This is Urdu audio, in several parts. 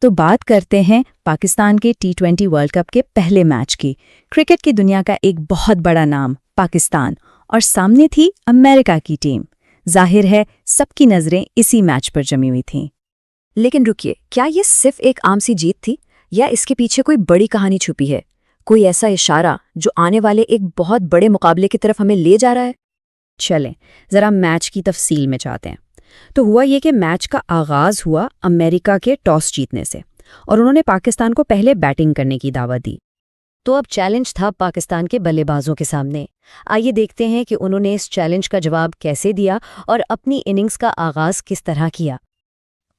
تو بات کرتے ہیں پاکستان کے T20 ورلڈ کپ کے پہلے میچ کی۔ کرکٹ کی دنیا کا ایک بہت بڑا نام پاکستان، اور سامنے تھی امریکہ کی ٹیم۔ ظاہر ہے سب کی نظریں اسی میچ پر جمی ہوئی تھیں۔ لیکن رکیے، کیا یہ صرف ایک عام سی جیت تھی یا اس کے پیچھے کوئی بڑی کہانی چھپی ہے؟ کوئی ایسا اشارہ جو آنے والے ایک بہت بڑے مقابلے کی طرف ہمیں لے جا رہا ہے؟ چلیں ذرا میچ کی تفصیل میں جاتے ہیں۔ تو ہوا یہ کہ میچ کا آغاز ہوا امریکہ کے ٹاس جیتنے سے، اور انہوں نے پاکستان کو پہلے بیٹنگ کرنے کی دعوت دی۔ تو اب چیلنج تھا پاکستان کے بلے بازوں کے سامنے۔ آئیے دیکھتے ہیں کہ انہوں نے اس چیلنج کا جواب کیسے دیا اور اپنی اننگز کا آغاز کس طرح کیا۔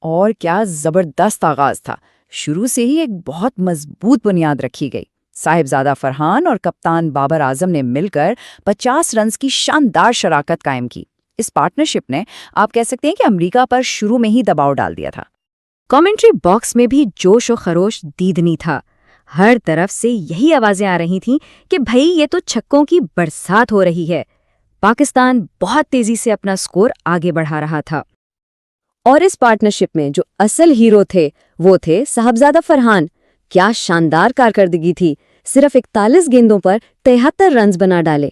اور کیا زبردست آغاز تھا! شروع سے ہی ایک بہت مضبوط بنیاد رکھی گئی۔ صاحبزادہ فرحان اور کپتان بابر اعظم نے مل کر 50 رنز کی شاندار شراکت قائم کی۔ اس پارٹنرشپ نے آپ کہہ سکتے ہیں کہ امریکہ پر شروع میں ہی دباؤ ڈال دیا تھا۔ کامنٹری باکس میں بھی جوش و خروش دیدنی تھا۔ ہر طرف سے یہی آوازیں آ رہی تھیں کہ بھئی یہ تو چھکوں کی برسات ہو رہی ہے۔ پاکستان بہت تیزی سے اپنا سکور آگے بڑھا رہا تھا، اور اس پارٹنرشپ میں جو اصل ہیرو تھے وہ تھے صاحبزادہ فرحان۔ کیا شاندار کارکردگی تھی! صرف 41 گیندوں پر 73 رنز بنا ڈالے۔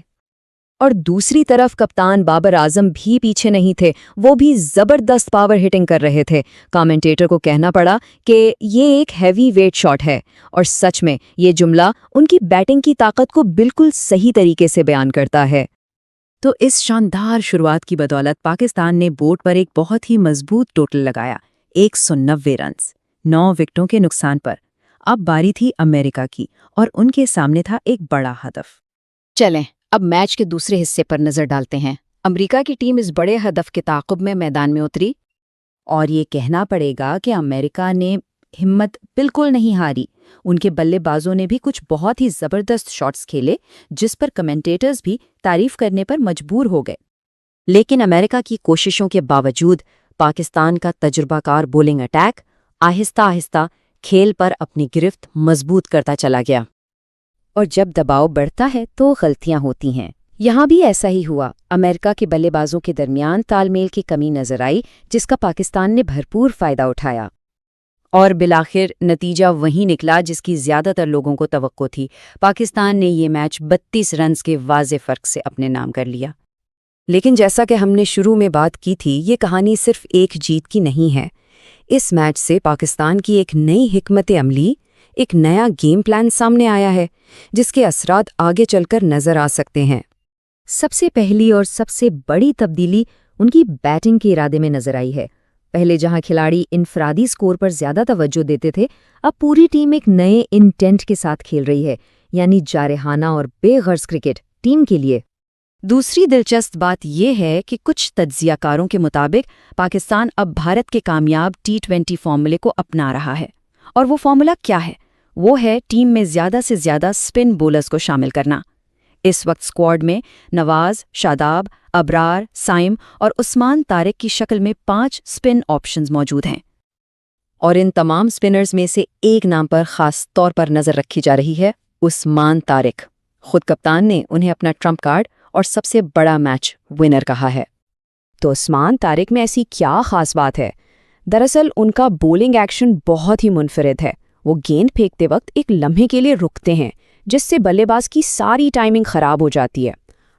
اور دوسری طرف کپتان بابر اعظم بھی پیچھے نہیں تھے، وہ بھی زبردست پاور ہٹنگ کر رہے تھے۔ کامنٹیٹر کو کہنا پڑا کہ یہ ایک ہیوی ویٹ شاٹ ہے، اور سچ میں یہ جملہ ان کی بیٹنگ کی طاقت کو بالکل صحیح طریقے سے بیان کرتا ہے۔ تو اس شاندار شروعات کی بدولت پاکستان نے بورڈ پر ایک بہت ہی مضبوط ٹوٹل لگایا، 190 رنز، 9 وکٹوں کے نقصان پر۔ اب باری تھی امریکہ کی، اور ان کے سامنے تھا ایک بڑا ہدف۔ چلیں اب میچ کے دوسرے حصے پر نظر ڈالتے ہیں۔ امریکہ کی ٹیم اس بڑے ہدف کے تعاقب میں میدان میں اتری، اور یہ کہنا پڑے گا کہ امریکہ نے ہمت بالکل نہیں ہاری۔ ان کے بلے بازوں نے بھی کچھ بہت ہی زبردست شاٹس کھیلے، جس پر کمنٹیٹرز بھی تعریف کرنے پر مجبور ہو گئے۔ لیکن امریکہ کی کوششوں کے باوجود پاکستان کا تجربہ کار بولنگ اٹیک آہستہ آہستہ کھیل پر اپنی گرفت مضبوط کرتا چلا گیا۔ اور جب دباؤ بڑھتا ہے تو غلطیاں ہوتی ہیں۔ یہاں بھی ایسا ہی ہوا۔ امریکہ کے بلے بازوں کے درمیان تال میل کی کمی نظر آئی، جس کا پاکستان نے بھرپور فائدہ اٹھایا۔ اور بالآخر نتیجہ وہی نکلا جس کی زیادہ تر لوگوں کو توقع تھی۔ پاکستان نے یہ میچ 32 رنز کے واضح فرق سے اپنے نام کر لیا۔ لیکن جیسا کہ ہم نے شروع میں بات کی تھی، یہ کہانی صرف ایک جیت کی نہیں ہے۔ اس میچ سے پاکستان کی ایک نئی حکمت عملی، ایک نیا گیم پلان سامنے آیا ہے، جس کے اثرات آگے چل کر نظر آ سکتے ہیں۔ سب سے پہلی اور سب سے بڑی تبدیلی ان کی بیٹنگ کے ارادے میں نظر آئی ہے۔ پہلے جہاں کھلاڑی انفرادی سکور پر زیادہ توجہ دیتے تھے، اب پوری ٹیم ایک نئے انٹینٹ کے ساتھ کھیل رہی ہے، یعنی جارحانہ اور بے غرض کرکٹ ٹیم کے لیے۔ دوسری دلچسپ بات یہ ہے کہ کچھ تجزیہ کاروں کے مطابق پاکستان اب بھارت کے کامیاب T20 فارمولے کو اپنا رہا ہے۔ اور وہ فارمولا کیا ہے؟ وہ ہے ٹیم میں زیادہ سے زیادہ سپن بولرز کو شامل کرنا۔ اس وقت سکواڈ میں نواز، شاداب، ابرار، سائم اور عثمان طارق کی شکل میں 5 سپن آپشنز موجود ہیں۔ اور ان تمام سپنرز میں سے ایک نام پر خاص طور پر نظر رکھی جا رہی ہے، عثمان طارق۔ خود کپتان نے انہیں اپنا ٹرمپ کارڈ اور سب سے بڑا میچ ونر کہا ہے۔ تو عثمان طارق میں ایسی کیا خاص بات ہے؟ دراصل ان کا بولنگ ایکشن بہت ہی منفرد ہے۔ وہ گیند پھینکتے وقت ایک لمحے کے لیے رکتے ہیں، جس سے بلے باز کی ساری ٹائمنگ خراب ہو جاتی ہے۔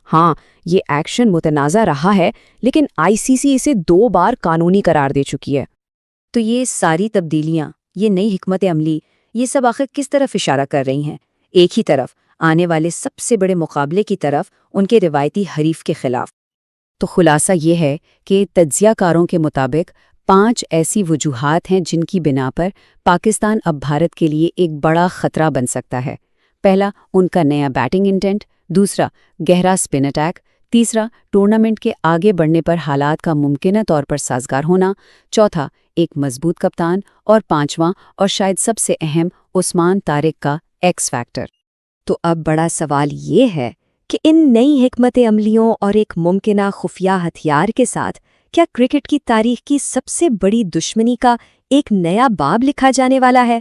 ہاں، یہ ایکشن متنازع رہا ہے، لیکن ICC اسے 2 بار قانونی قرار دے چکی ہے۔ تو یہ ساری تبدیلیاں، یہ نئی حکمت عملی، یہ سب آخر کس طرف اشارہ کر رہی ہیں؟ ایک ہی طرف، آنے والے سب سے بڑے مقابلے کی طرف، ان کے روایتی حریف کے خلاف۔ تو خلاصہ یہ ہے کہ تجزیہ کاروں کے مطابق 5 ایسی وجوہات ہیں جن کی بنا پر پاکستان اب بھارت کے لیے ایک بڑا خطرہ بن سکتا ہے۔ پہلا، ان کا نیا بیٹنگ انٹینٹ۔ دوسرا، گہرا سپن اٹیک۔ تیسرا، ٹورنامنٹ کے آگے بڑھنے پر حالات کا ممکنہ طور پر سازگار ہونا۔ چوتھا، ایک مضبوط کپتان۔ اور پانچواں اور شاید سب سے اہم، عثمان طارق کا ایکس فیکٹر۔ تو اب بڑا سوال یہ ہے کہ ان نئی حکمت عملیوں اور ایک ممکنہ خفیہ ہتھیار کے ساتھ کیا کرکٹ کی تاریخ کی سب سے بڑی دشمنی کا ایک نیا باب لکھا جانے والا ہے؟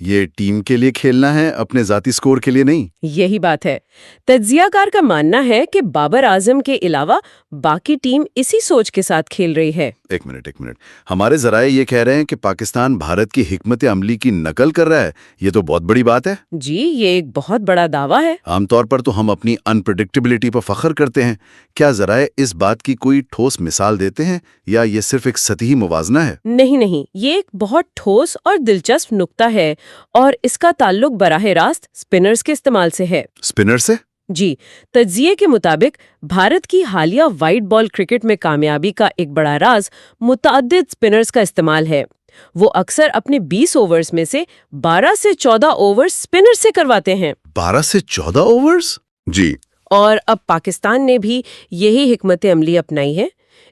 یہ ٹیم کے لیے کھیلنا ہے، اپنے ذاتی سکور کے لیے نہیں۔ یہی بات ہے۔ تجزیہ کار کا ماننا ہے کہ بابر اعظم کے علاوہ باقی ٹیم اسی سوچ کے ساتھ کھیل رہی ہے۔ ایک منٹ ہمارے ذرائع یہ کہہ رہے ہیں کہ پاکستان بھارت کی حکمت عملی کی نقل کر رہا ہے۔ یہ تو بہت بڑی بات ہے۔ جی، یہ ایک بہت بڑا دعویٰ ہے۔ عام طور پر تو ہم اپنی انپریڈکٹیبلٹی پر فخر کرتے ہیں۔ کیا ذرائع اس بات کی کوئی ٹھوس مثال دیتے ہیں یا یہ صرف ایک سطحی موازنہ ہے؟ نہیں، یہ ایک بہت ٹھوس اور دلچسپ نقطہ ہے، اور اس کا تعلق براہ راست اسپنرز کے استعمال سے ہے۔ اسپنر سے؟ جی، تجزیے کے مطابق بھارت کی حالیہ وائٹ بال کرکٹ میں کامیابی کا ایک بڑا راز متعدد اسپنرز کا استعمال ہے۔ وہ اکثر اپنے 20 اوورز میں سے 12 سے 14 اوورز اسپنر سے کرواتے ہیں۔ 12 سے 14 اوورز؟ جی۔ اور اب پاکستان نے بھی یہی حکمت عملی اپنائی ہے۔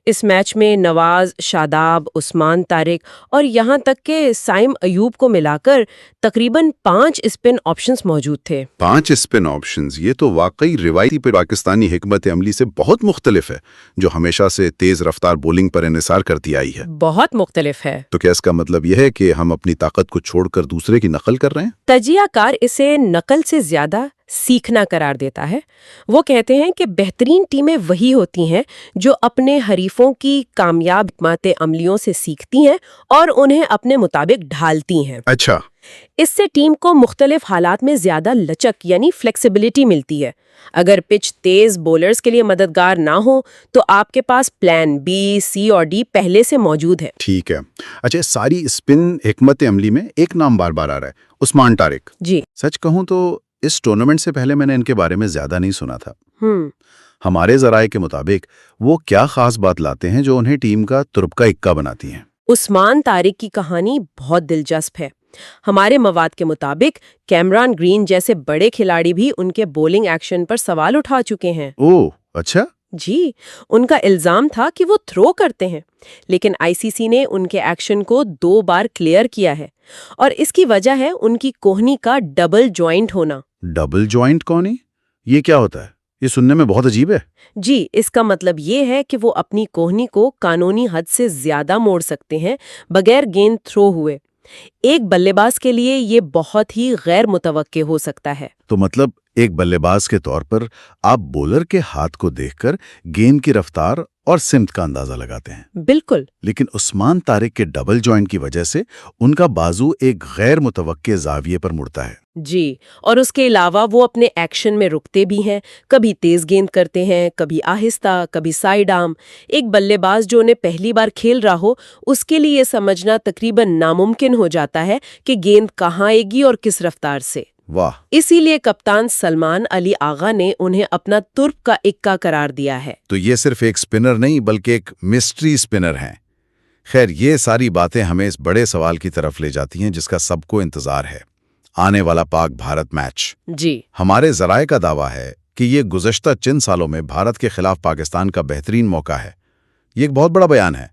اس میچ میں نواز، شاداب، عثمان طارق اور یہاں تک کہ سائم ایوب کو ملا کر تقریباً 5 اسپن آپشنز موجود تھے۔ 5 اسپن آپشنز، یہ تو واقعی روایتی پاکستانی حکمت عملی سے بہت مختلف ہے، جو ہمیشہ سے تیز رفتار بولنگ پر انحصار کرتی آئی ہے۔ بہت مختلف ہے۔ تو کیا اس کا مطلب یہ ہے کہ ہم اپنی طاقت کو چھوڑ کر دوسرے کی نقل کر رہے ہیں؟ تجزیہ کار اسے نقل سے زیادہ سیکھنا قرار دیتا ہے۔ وہ کہتے ہیں کہ بہترین ٹیمیں وہی ہوتی ہیں جو اپنے حریفوں کی کامیاب حکمت عملیوں سے سیکھتی ہیں اور انہیں اپنے مطابق ڈھالتی ہیں۔ اچھا۔ اس سے ٹیم کو مختلف حالات میں زیادہ لچک یعنی فلیکسیبلٹی ملتی ہے۔ اگر پچ تیز بولرز کے لیے مددگار نہ ہو تو آپ کے پاس پلان بی، سی اور ڈی پہلے سے موجود ہے۔ ٹھیک ہے۔ اچھا، ساری اسپن حکمت عملی میں ایک نام بار بار آ رہا ہے، عثمان طارق۔ جی۔ سچ کہوں تو اس ٹورنامنٹ سے پہلے میں نے ان کے بارے میں زیادہ نہیں سنا تھا۔ ہمارے ذرائع کے مطابق وہ کیا خاص بات لاتے ہیں جو انہیں ٹیم کا تربکہ کا اکا بناتی ہیں؟ عثمان طارق کی کہانی بہت دلچسپ ہے۔ ہمارے مواد کے مطابق کیمران گرین جیسے بڑے کھلاڑی بھی ان کے بولنگ ایکشن پر سوال اٹھا چکے ہیں۔ اوہ، اچھا۔ جی، ان کا الزام تھا کہ وہ تھرو کرتے ہیں، لیکن آئی سی سی نے ان کے ایکشن کو 2 بار کلیئر کیا ہے، اور اس کی وجہ ہے ان کی کوہنی کا ڈبل جوائنٹ ہونا۔ ڈبل جوائنٹ کونی؟ یہ کیا ہوتا ہے؟ یہ سننے میں بہت عجیب ہے۔ جی، اس کا مطلب یہ ہے کہ وہ اپنی کوہنی کو قانونی حد سے زیادہ موڑ سکتے ہیں بغیر گیند تھرو ہوئے۔ ایک بلے باز کے لیے یہ بہت ہی غیر متوقع ہو سکتا ہے۔ تو مطلب ایک بلے باز کے طور پر آپ بولر کے ہاتھ کو دیکھ کر گیند کی رفتار اور سمت کا اندازہ لگاتے ہیں۔ بالکل۔ لیکن عثمان طارق کے ڈبل جوائنٹ کی وجہ سے ان کا بازو ایک غیر متوقع زاویے پر مڑتا ہے۔ جی، اور اس کے علاوہ وہ اپنے ایکشن میں رکتے بھی ہیں، کبھی تیز گیند کرتے ہیں، کبھی آہستہ، کبھی سائیڈ آرم۔ ایک بلے باز جو انہیں پہلی بار کھیل رہا ہو، اس کے لیے یہ سمجھنا تقریباً ناممکن ہو جاتا ہے کہ گیند کہاں آئے گی اور کس رفتار سے۔ واہ! اسی لیے کپتان سلمان علی آغا نے انہیں اپنا ترک کا اکا قرار دیا ہے۔ تو یہ صرف ایک سپنر نہیں بلکہ ایک مسٹری سپنر ہیں۔ خیر، یہ ساری باتیں ہمیں اس بڑے سوال کی طرف لے جاتی ہیں جس کا سب کو انتظار ہے، آنے والا پاک بھارت میچ۔ جی، ہمارے ذرائع کا دعویٰ ہے کہ یہ گزشتہ چند سالوں میں بھارت کے خلاف پاکستان کا بہترین موقع ہے۔ یہ ایک بہت بڑا بیان ہے۔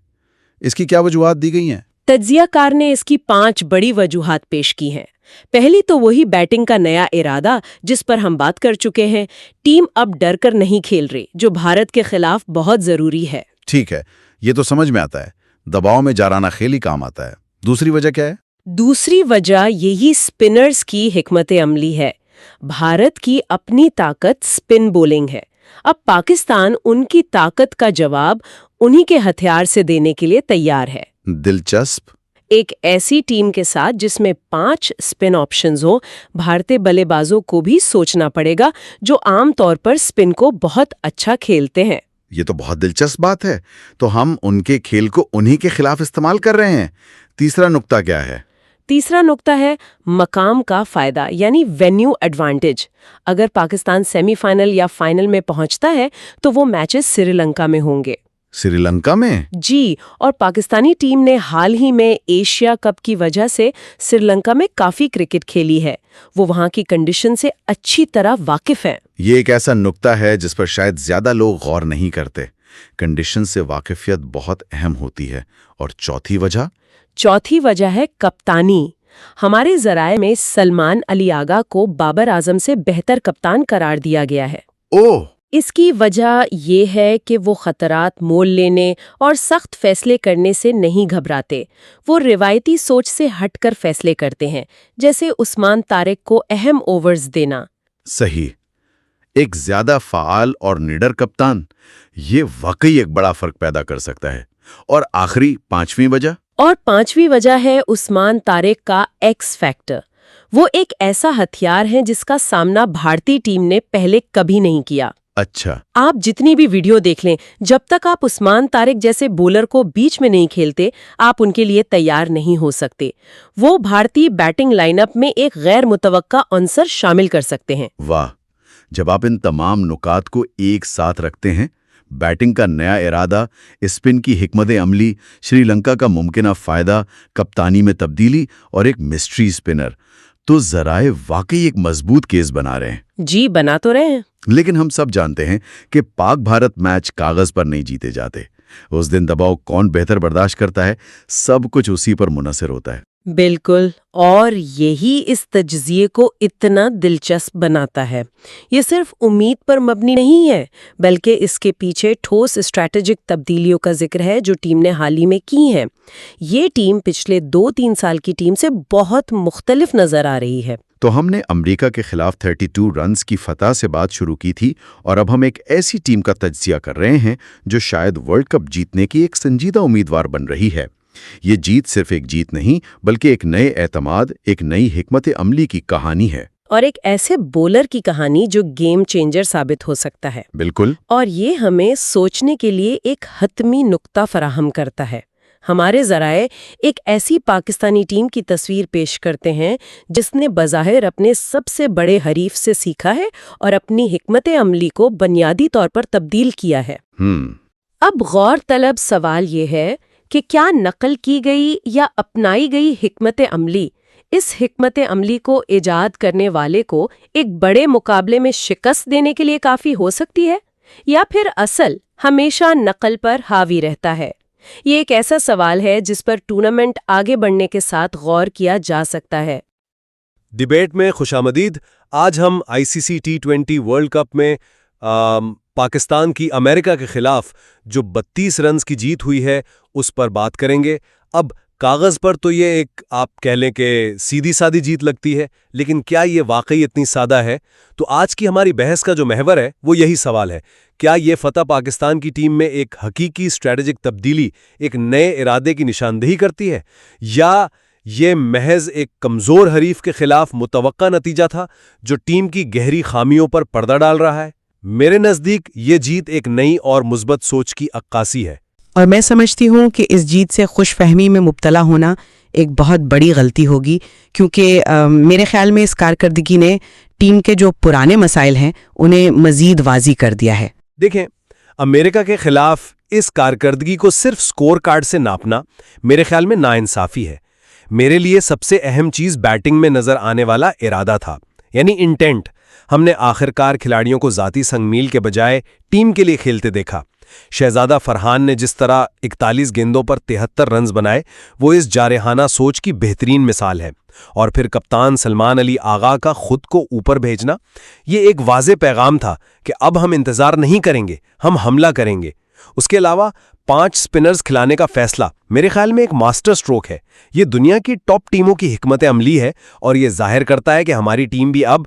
اس کی کیا وجوہات دی گئی ہیں؟ تجزیہ کار نے اس کی 5 بڑی وجوہات پیش کی ہیں۔ پہلی تو وہی بیٹنگ کا نیا ارادہ جس پر ہم بات کر چکے ہیں۔ ٹیم اب ڈر کر نہیں کھیل رہی، جو بھارت کے خلاف بہت ضروری ہے۔ ٹھیک ہے، یہ تو سمجھ میں آتا ہے، دباؤ میں جارانہ کھیلی کام آتا ہے۔ دوسری وجہ کیا ہے؟ دوسری وجہ یہی سپنرز کی حکمت عملی ہے۔ بھارت کی اپنی طاقت سپن بولنگ ہے۔ اب پاکستان ان کی طاقت کا جواب انہی کے ہتھیار سے دینے کے لیے تیار ہے۔ دلچسپ۔ ایک ایسی ٹیم کے ساتھ جس میں 5 سپن آپشنز ہوں، بھارتی بلے بازوں کو بھی سوچنا پڑے گا جو عام طور پر سپن کو بہت اچھا کھیلتے ہیں۔ یہ تو بہت دلچسپ بات ہے۔ تو ہم ان کے کھیل کو انہی کے خلاف استعمال کر رہے ہیں۔ تیسرا نقطہ کیا ہے؟ تیسرا نقطہ ہے مقام کا فائدہ یعنی وینیو ایڈوانٹیج۔ اگر پاکستان سیمی فائنل یا فائنل میں پہنچتا ہے تو وہ میچز سری لنکا میں ہوں گے۔ سری لنکا میں؟ جی، اور پاکستانی ٹیم نے حال ہی میں ایشیا کپ کی وجہ سے سری لنکا میں کافی کرکٹ کھیلی ہے۔ وہ وہاں کی کنڈیشن سے اچھی طرح واقف ہیں۔ یہ ایک ایسا نقطہ ہے جس پر شاید زیادہ لوگ غور نہیں کرتے۔ کنڈیشن سے واقفیت بہت اہم ہوتی ہے۔ اور چوتھی وجہ ہے کپتانی۔ ہمارے ذرائع میں سلمان علی آغا کو بابر اعظم سے بہتر کپتان قرار دیا گیا ہے۔ اوہ! اس کی وجہ یہ ہے کہ وہ خطرات مول لینے اور سخت فیصلے کرنے سے نہیں گھبراتے. وہ روایتی سوچ سے ہٹ کر فیصلے کرتے ہیں، جیسے عثمان طارق کو اہم اوورز دینا. صحیح. ایک زیادہ فعال اور نڈر کپتان یہ واقعی ایک بڑا فرق پیدا کر سکتا ہے. اور آخری 5ویں وجہ؟ اور 5ویں وجہ ہے عثمان طارق کا ایکس فیکٹر. وہ ایک ایسا ہتھیار ہے جس کا سامنا بھارتی ٹیم نے پہلے کبھی نہیں کیا. اچھا. آپ جتنی بھی ویڈیو دیکھ لیں، جب تک آپ عثمان طارق جیسے بولر کو بیچ میں نہیں کھیلتے، آپ ان کے لیے تیار نہیں ہو سکتے. وہ بھارتی بیٹنگ لائن اپ میں ایک غیر متوقع عنصر شامل کر سکتے ہیں. واہ. جب آپ ان تمام نکات کو ایک ساتھ رکھتے ہیں، بیٹنگ کا نیا ارادہ، اسپن کی حکمت عملی، شری لنکا کا ممکنہ فائدہ، کپتانی میں تبدیلی اور ایک مسٹری اسپنر، تو ذرائع واقعی ایک مضبوط کیس بنا رہے ہیں. جی بنا تو رہے ہیں. لیکن ہم سب جانتے ہیں کہ پاک بھارت میچ کاغذ پر نہیں جیتے جاتے. اس دن دباؤ کون بہتر برداشت کرتا ہے، سب کچھ اسی پر منحصر ہوتا ہے. بالکل، اور یہی اس تجزیے کو اتنا دلچسپ بناتا ہے. یہ صرف امید پر مبنی نہیں ہے، بلکہ اس کے پیچھے ٹھوس اسٹریٹجک تبدیلیوں کا ذکر ہے جو ٹیم نے حال ہی میں کی ہیں. یہ ٹیم پچھلے 2-3 سال کی ٹیم سے بہت مختلف نظر آ رہی ہے. تو ہم نے امریکہ کے خلاف 32 رنز کی فتح سے بات شروع کی تھی، اور اب ہم ایک ایسی ٹیم کا تجزیہ کر رہے ہیں جو شاید ورلڈ کپ جیتنے کی ایک سنجیدہ امیدوار بن رہی ہے. یہ جیت صرف ایک جیت نہیں، بلکہ ایک نئے اعتماد، ایک نئی حکمت عملی کی کہانی ہے. اور ایک ایسے بولر کی کہانی جو گیم چینجر ثابت ہو سکتا ہے. بالکل. اور یہ ہمیں سوچنے کے لیے ایک حتمی نقطہ فراہم کرتا ہے. ہمارے ذرائع ایک ایسی پاکستانی ٹیم کی تصویر پیش کرتے ہیں جس نے بظاہر اپنے سب سے بڑے حریف سے سیکھا ہے اور اپنی حکمت عملی کو بنیادی طور پر تبدیل کیا ہے. اب غور طلب سوال یہ ہے کہ کیا نقل کی گئی یا اپنائی گئی حکمت عملی اس حکمت عملی کو ایجاد کرنے والے کو ایک بڑے مقابلے میں شکست دینے کے لیے کافی ہو سکتی ہے، یا پھر اصل ہمیشہ نقل پر حاوی رہتا ہے؟ یہ ایک ایسا سوال ہے جس پر ٹورنامنٹ آگے بڑھنے کے ساتھ غور کیا جا سکتا ہے. ڈیبیٹ میں خوش آمدید. آج ہم ICC T20 ورلڈ کپ میں پاکستان کی امریکہ کے خلاف جو 32 رنز کی جیت ہوئی ہے اس پر بات کریں گے. اب کاغذ پر تو یہ ایک آپ کہہ لیں کہ سیدھی سادھی جیت لگتی ہے، لیکن کیا یہ واقعی اتنی سادہ ہے؟ تو آج کی ہماری بحث کا جو محور ہے وہ یہی سوال ہے. کیا یہ فتح پاکستان کی ٹیم میں ایک حقیقی اسٹریٹجک تبدیلی، ایک نئے ارادے کی نشاندہی کرتی ہے، یا یہ محض ایک کمزور حریف کے خلاف متوقع نتیجہ تھا جو ٹیم کی گہری خامیوں پر پردہ ڈال رہا ہے؟ میرے نزدیک یہ جیت ایک نئی اور مثبت سوچ کی عکاسی ہے. اور میں سمجھتی ہوں کہ اس جیت سے خوش فہمی میں مبتلا ہونا ایک بہت بڑی غلطی ہوگی، کیونکہ میرے خیال میں اس کارکردگی نے ٹیم کے جو پرانے مسائل ہیں انہیں مزید واضح کر دیا ہے. دیکھیں، امریکہ کے خلاف اس کارکردگی کو صرف سکور کارڈ سے ناپنا میرے خیال میں ناانصافی ہے. میرے لیے سب سے اہم چیز بیٹنگ میں نظر آنے والا ارادہ تھا، یعنی انٹینٹ. ہم نے آخرکار کھلاڑیوں کو ذاتی سنگ میل کے بجائے ٹیم کے لیے کھیلتے دیکھا. شہزادہ فرحان نے جس طرح 41 گیندوں پر 73 رنز بنائے، وہ اس جارحانہ سوچ کی بہترین مثال ہے. اور پھر کپتان سلمان علی آغا کا خود کو اوپر بھیجنا، یہ ایک واضح پیغام تھا کہ اب ہم انتظار نہیں کریں گے، ہم حملہ کریں گے. اس کے علاوہ 5 سپنرز کھلانے کا فیصلہ میرے خیال میں ایک ماسٹر سٹروک ہے. یہ دنیا کی ٹاپ ٹیموں کی حکمت عملی ہے، اور یہ ظاہر کرتا ہے کہ ہماری ٹیم بھی اب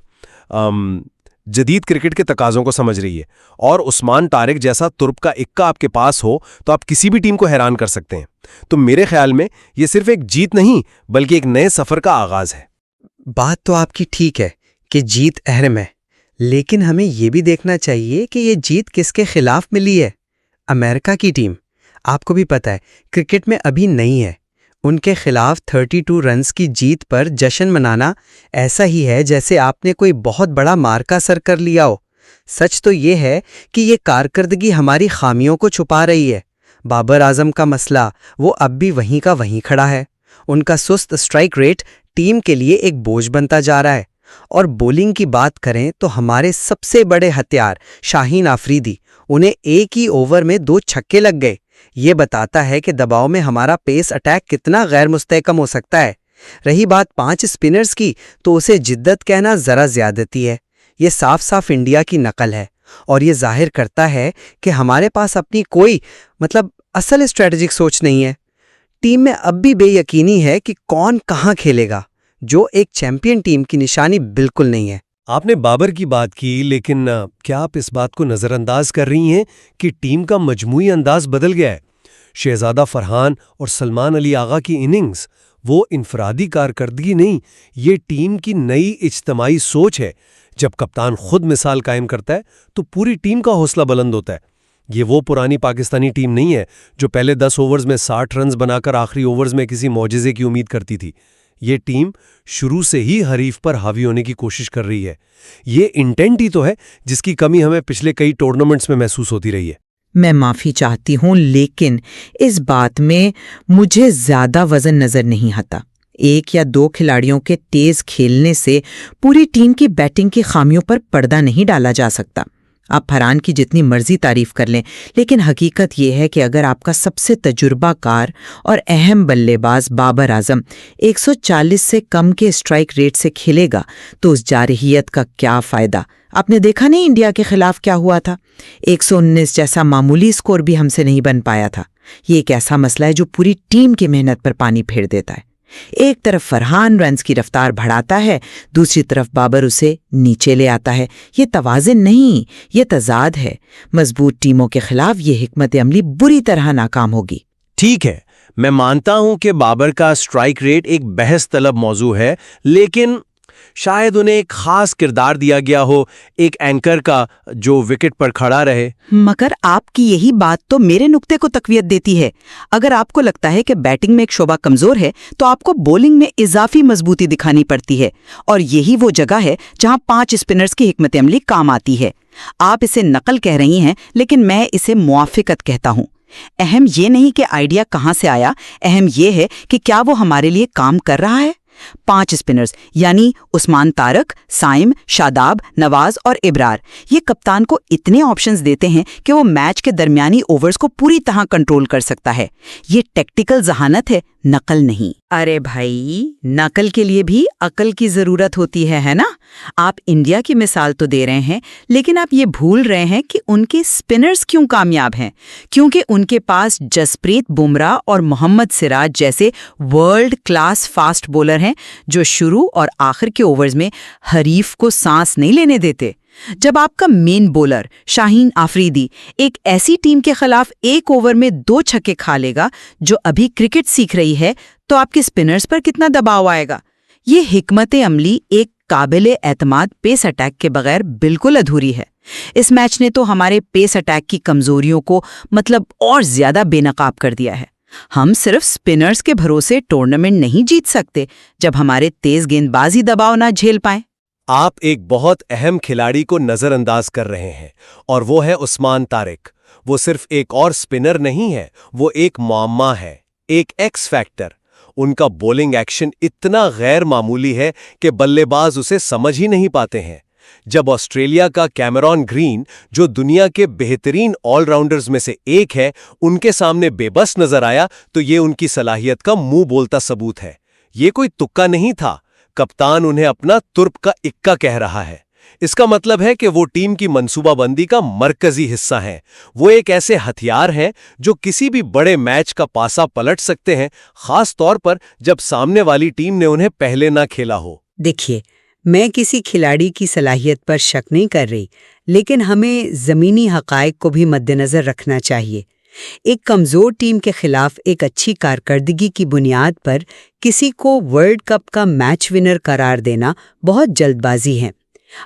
جدید کرکٹ کے تقاضوں کو سمجھ رہی ہے. اور عثمان طارق جیسا ترپ کا اکا آپ کے پاس ہو تو آپ کسی بھی ٹیم کو حیران کر سکتے ہیں. تو میرے خیال میں یہ صرف ایک جیت نہیں بلکہ ایک نئے سفر کا آغاز ہے. بات تو آپ کی ٹھیک ہے کہ جیت اہم ہے، لیکن ہمیں یہ بھی دیکھنا چاہیے کہ یہ جیت کس کے خلاف ملی ہے. امریکہ کی ٹیم، آپ کو بھی پتہ ہے، کرکٹ میں ابھی نہیں ہے. ان کے خلاف 32 رنز کی جیت پر جشن منانا ایسا ہی ہے جیسے آپ نے کوئی بہت بڑا مارکا سر کر لیا ہو. سچ تو یہ ہے کہ یہ کارکردگی ہماری خامیوں کو چھپا رہی ہے. بابر اعظم کا مسئلہ وہ اب بھی وہیں کا وہیں کھڑا ہے. ان کا سست اسٹرائک ریٹ ٹیم کے لیے ایک بوجھ بنتا جا رہا ہے. اور بولنگ کی بات کریں تو ہمارے سب سے بڑے ہتھیار شاہین آفریدی، انہیں ایک ہی اوور میں 2 چھکے لگ گئے. یہ بتاتا ہے کہ دباؤ میں ہمارا پیس اٹیک کتنا غیر مستحکم ہو سکتا ہے. رہی بات 5 سپنرز کی، تو اسے جدت کہنا ذرا زیادتی ہے. یہ صاف صاف انڈیا کی نقل ہے، اور یہ ظاہر کرتا ہے کہ ہمارے پاس اپنی کوئی اصل اسٹریٹجک سوچ نہیں ہے۔ ٹیم میں اب بھی بے یقینی ہے کہ کون کہاں کھیلے گا، جو ایک چیمپئن ٹیم کی نشانی بالکل نہیں ہے۔ آپ نے بابر کی بات کی، لیکن کیا آپ اس بات کو نظر انداز کر رہی ہیں کہ ٹیم کا مجموعی انداز بدل گیا ہے؟ شہزادہ فرحان اور سلمان علی آغا کی اننگز وہ انفرادی کارکردگی نہیں، یہ ٹیم کی نئی اجتماعی سوچ ہے۔ جب کپتان خود مثال قائم کرتا ہے تو پوری ٹیم کا حوصلہ بلند ہوتا ہے۔ یہ وہ پرانی پاکستانی ٹیم نہیں ہے جو پہلے 10 اوورز میں 60 رنز بنا کر آخری اوورز میں کسی معجزے کی امید کرتی تھی۔ یہ ٹیم شروع سے ہی حریف پر حاوی ہونے کی کوشش کر رہی ہے۔ یہ انٹینٹ ہی تو ہے جس کی کمی ہمیں پچھلے کئی ٹورنامنٹس میں محسوس ہوتی رہی ہے۔ میں معافی چاہتی ہوں، لیکن اس بات میں مجھے زیادہ وزن نظر نہیں آتا۔ 1 یا 2 کھلاڑیوں کے تیز کھیلنے سے پوری ٹیم کی بیٹنگ کی خامیوں پر پردہ نہیں ڈالا جا سکتا۔ آپ فرحان کی جتنی مرضی تعریف کر لیں، لیکن حقیقت یہ ہے کہ اگر آپ کا سب سے تجربہ کار اور اہم بلے باز بابر اعظم 140 سے کم کے اسٹرائک ریٹ سے کھیلے گا تو اس جارحیت کا کیا فائدہ؟ آپ نے دیکھا نہیں انڈیا کے خلاف کیا ہوا تھا؟ 119 جیسا معمولی سکور بھی ہم سے نہیں بن پایا تھا۔ یہ ایک ایسا مسئلہ ہے جو پوری ٹیم کی محنت پر پانی پھیر دیتا ہے۔ ایک طرف فرحان رنز کی رفتار بڑھاتا ہے، دوسری طرف بابر اسے نیچے لے آتا ہے۔ یہ توازن نہیں، یہ تضاد ہے۔ مضبوط ٹیموں کے خلاف یہ حکمت عملی بری طرح ناکام ہوگی۔ ٹھیک ہے، میں مانتا ہوں کہ بابر کا اسٹرائک ریٹ ایک بحث طلب موضوع ہے، لیکن شاید انہیں ایک خاص کردار دیا گیا ہو، ایک اینکر کا جو وکٹ پر کھڑا رہے۔ مگر آپ کی یہی بات تو میرے نقطے کو تقویت دیتی ہے۔ اگر آپ کو لگتا ہے کہ بیٹنگ میں ایک شعبہ کمزور ہے تو آپ کو بولنگ میں اضافی مضبوطی دکھانی پڑتی ہے، اور یہی وہ جگہ ہے جہاں 5 اسپنرز کی حکمت عملی کام آتی ہے۔ آپ اسے نقل کہہ رہی ہیں، لیکن میں اسے موافقت کہتا ہوں۔ اہم یہ نہیں کہ آئیڈیا کہاں سے آیا، اہم یہ ہے کہ کیا وہ ہمارے لیے کام کر رہا ہے۔ 5 اسپنرز یعنی عثمان طارق، سائم، شاداب، نواز اور ابرار، یہ کپتان کو اتنے آپشنز دیتے ہیں کہ وہ میچ کے درمیانی اوورز کو پوری طرح کنٹرول کر سکتا ہے۔ یہ ٹیکٹیکل ذہانت ہے، نقل نہیں۔ ارے بھائی، نقل کے لیے بھی عقل کی ضرورت ہوتی ہے نا؟ آپ انڈیا کی مثال تو دے رہے ہیں، لیکن آپ یہ بھول رہے ہیں کہ ان کے اسپنرز کیوں کامیاب ہیں؟ کیونکہ ان کے پاس جسپریت بمراہ اور محمد سراج جیسے ورلڈ کلاس فاسٹ بولر ہیں جو شروع اور آخر کے اوورز میں حریف کو سانس نہیں لینے دیتے۔ جب آپ کا مین بولر شاہین آفریدی ایک ایسی ٹیم کے خلاف 1 اوور میں 2 چھکے کھا لے گا جو ابھی کرکٹ سیکھ رہی ہے، تو آپ کے اسپنرز پر کتنا دباؤ آئے گا؟ یہ حکمت عملی ایک قابل اعتماد پیس اٹیک کے بغیر بالکل ادھوری ہے۔ اس میچ نے تو ہمارے پیس اٹیک کی کمزوریوں کو اور زیادہ بے نقاب کر دیا ہے۔ ہم صرف اسپنرز کے بھروسے ٹورنامنٹ نہیں جیت سکتے جب ہمارے تیز گیند بازی دباؤ نہ جھیل پائیں۔ آپ ایک بہت اہم کھلاڑی کو نظر انداز کر رہے ہیں، اور وہ ہے عثمان طارق۔ وہ صرف ایک اور سپنر نہیں ہے، وہ ایک معمہ ہے، ایک ایکس فیکٹر۔ ان کا بولنگ ایکشن اتنا غیر معمولی ہے کہ بلے باز اسے سمجھ ہی نہیں پاتے ہیں۔ جب آسٹریلیا کا کیمرون گرین، جو دنیا کے بہترین آل راؤنڈرز میں سے ایک ہے، ان کے سامنے بے بس نظر آیا تو یہ ان کی صلاحیت کا منہ بولتا ثبوت ہے۔ یہ کوئی تکا نہیں تھا، کپتان انہیں اپنا ترپ کا اکا کہہ رہا ہے۔ اس کا مطلب ہے کہ وہ ٹیم کی منصوبہ بندی کا مرکزی حصہ ہیں۔ وہ ایک ایسے ہتھیار ہیں جو کسی بھی بڑے میچ کا پاسا پلٹ سکتے ہیں، خاص طور پر جب سامنے والی ٹیم نے انہیں پہلے نہ کھیلا ہو۔ دیکھیے، میں کسی کھلاڑی کی صلاحیت پر شک نہیں کر رہی، لیکن ہمیں زمینی حقائق کو بھی مد نظر رکھنا چاہیے۔ ایک کمزور ٹیم کے خلاف ایک اچھی کارکردگی کی بنیاد پر کسی کو ورلڈ کپ کا میچ ونر قرار دینا بہت جلد بازی ہے۔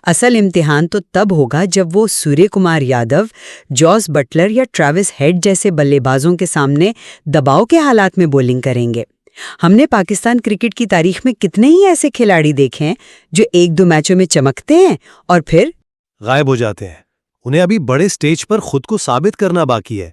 اصل امتحان تو تب ہوگا جب وہ سوریہ کمار یادو، جوس بٹلر یا ٹریوس ہیڈ جیسے بلے بازوں کے سامنے دباؤ کے حالات میں بولنگ کریں گے۔ ہم نے پاکستان کرکٹ کی تاریخ میں کتنے ہی ایسے کھلاڑی دیکھے ہیں جو 1-2 میچوں میں چمکتے ہیں اور پھر غائب ہو جاتے ہیں۔ انہیں ابھی بڑے سٹیج پر خود کو ثابت کرنا باقی ہے۔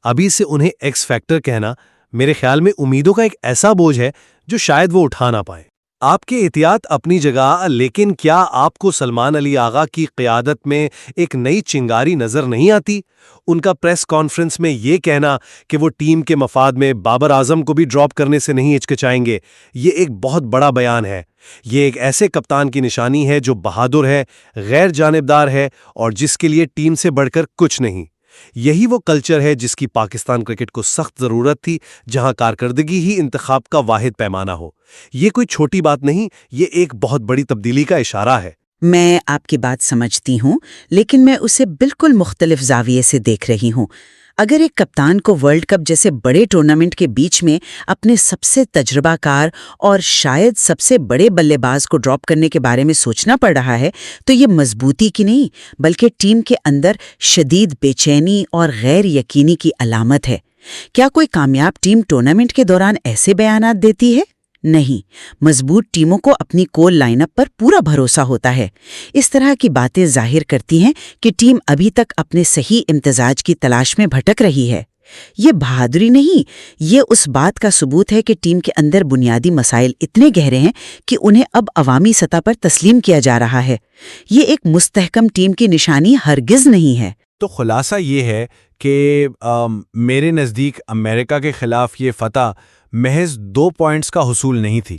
ابھی سے انہیں ایکس فیکٹر کہنا میرے خیال میں امیدوں کا ایک ایسا بوجھ ہے جو شاید وہ اٹھا نہ پائیں۔ آپ کی احتیاط اپنی جگہ، لیکن کیا آپ کو سلمان علی آغا کی قیادت میں ایک نئی چنگاری نظر نہیں آتی؟ ان کا پریس کانفرنس میں یہ کہنا کہ وہ ٹیم کے مفاد میں بابر اعظم کو بھی ڈراپ کرنے سے نہیں ہچکچائیں گے، یہ ایک بہت بڑا بیان ہے۔ یہ ایک ایسے کپتان کی نشانی ہے جو بہادر ہے، غیر جانبدار ہے اور جس کے لیے ٹیم سے بڑھ کر کچھ نہیں۔ یہی وہ کلچر ہے جس کی پاکستان کرکٹ کو سخت ضرورت تھی، جہاں کارکردگی ہی انتخاب کا واحد پیمانہ ہو۔ یہ کوئی چھوٹی بات نہیں، یہ ایک بہت بڑی تبدیلی کا اشارہ ہے۔ میں آپ کی بات سمجھتی ہوں، لیکن میں اسے بالکل مختلف زاویے سے دیکھ رہی ہوں۔ اگر ایک کپتان کو ورلڈ کپ جیسے بڑے ٹورنامنٹ کے بیچ میں اپنے سب سے تجربہ کار اور شاید سب سے بڑے بلے باز کو ڈراپ کرنے کے بارے میں سوچنا پڑ رہا ہے، تو یہ مضبوطی کی نہیں بلکہ ٹیم کے اندر شدید بے چینی اور غیر یقینی کی علامت ہے۔ کیا کوئی کامیاب ٹیم ٹورنامنٹ کے دوران ایسے بیانات دیتی ہے؟ نہیں، مضبوط ٹیموں کو اپنی کول لائن اپ پر پورا بھروسہ ہوتا ہے۔ اس طرح کی باتیں ظاہر کرتی ہیں کہ ٹیم ابھی تک اپنے صحیح امتزاج کی تلاش میں بھٹک رہی ہے۔ یہ بہادری نہیں، یہ اس بات کا ثبوت ہے کہ ٹیم کے اندر بنیادی مسائل اتنے گہرے ہیں کہ انہیں اب عوامی سطح پر تسلیم کیا جا رہا ہے۔ یہ ایک مستحکم ٹیم کی نشانی ہرگز نہیں ہے۔ تو خلاصہ یہ ہے کہ میرے نزدیک امریکہ کے خلاف یہ فتح محض 2 پوائنٹس کا حصول نہیں تھی۔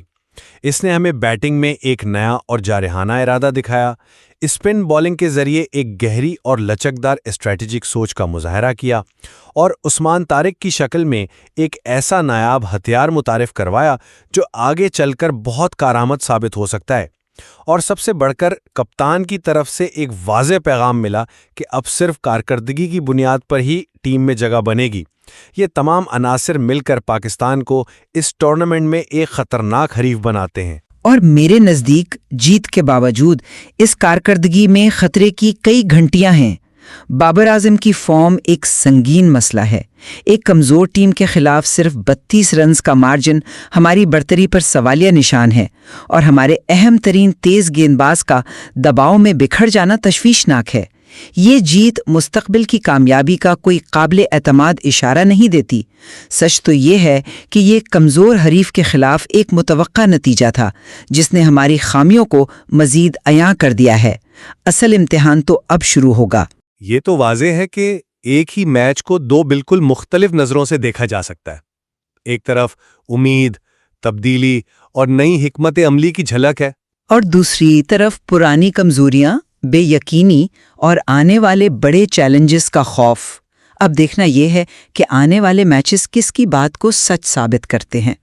اس نے ہمیں بیٹنگ میں ایک نیا اور جارحانہ ارادہ دکھایا، اسپن بالنگ کے ذریعے ایک گہری اور لچکدار اسٹریٹجک سوچ کا مظاہرہ کیا، اور عثمان طارق کی شکل میں ایک ایسا نایاب ہتھیار متعارف کروایا جو آگے چل کر بہت کارآمد ثابت ہو سکتا ہے۔ اور سب سے بڑھ کر کپتان کی طرف سے ایک واضح پیغام ملا کہ اب صرف کارکردگی کی بنیاد پر ہی ٹیم میں جگہ بنے گی۔ یہ تمام عناصر مل کر پاکستان کو اس ٹورنامنٹ میں ایک خطرناک حریف بناتے ہیں۔ اور میرے نزدیک جیت کے باوجود اس کارکردگی میں خطرے کی کئی گھنٹیاں ہیں۔ بابر اعظم کی فارم ایک سنگین مسئلہ ہے۔ ایک کمزور ٹیم کے خلاف صرف 32 رنز کا مارجن ہماری برتری پر سوالیہ نشان ہے، اور ہمارے اہم ترین تیز گیندباز کا دباؤ میں بکھر جانا تشویشناک ہے۔ یہ جیت مستقبل کی کامیابی کا کوئی قابل اعتماد اشارہ نہیں دیتی۔ سچ تو یہ ہے کہ یہ کمزور حریف کے خلاف ایک متوقع نتیجہ تھا جس نے ہماری خامیوں کو مزید عیاں کر دیا ہے۔ اصل امتحان تو اب شروع ہوگا۔ یہ تو واضح ہے کہ ایک ہی میچ کو 2 بالکل مختلف نظروں سے دیکھا جا سکتا ہے۔ ایک طرف امید، تبدیلی اور نئی حکمت عملی کی جھلک ہے، اور دوسری طرف پرانی کمزوریاں، بے یقینی اور آنے والے بڑے چیلنجز کا خوف۔ اب دیکھنا یہ ہے کہ آنے والے میچز کس کی بات کو سچ ثابت کرتے ہیں۔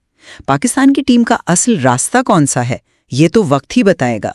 پاکستان کی ٹیم کا اصل راستہ کون سا ہے، یہ تو وقت ہی بتائے گا۔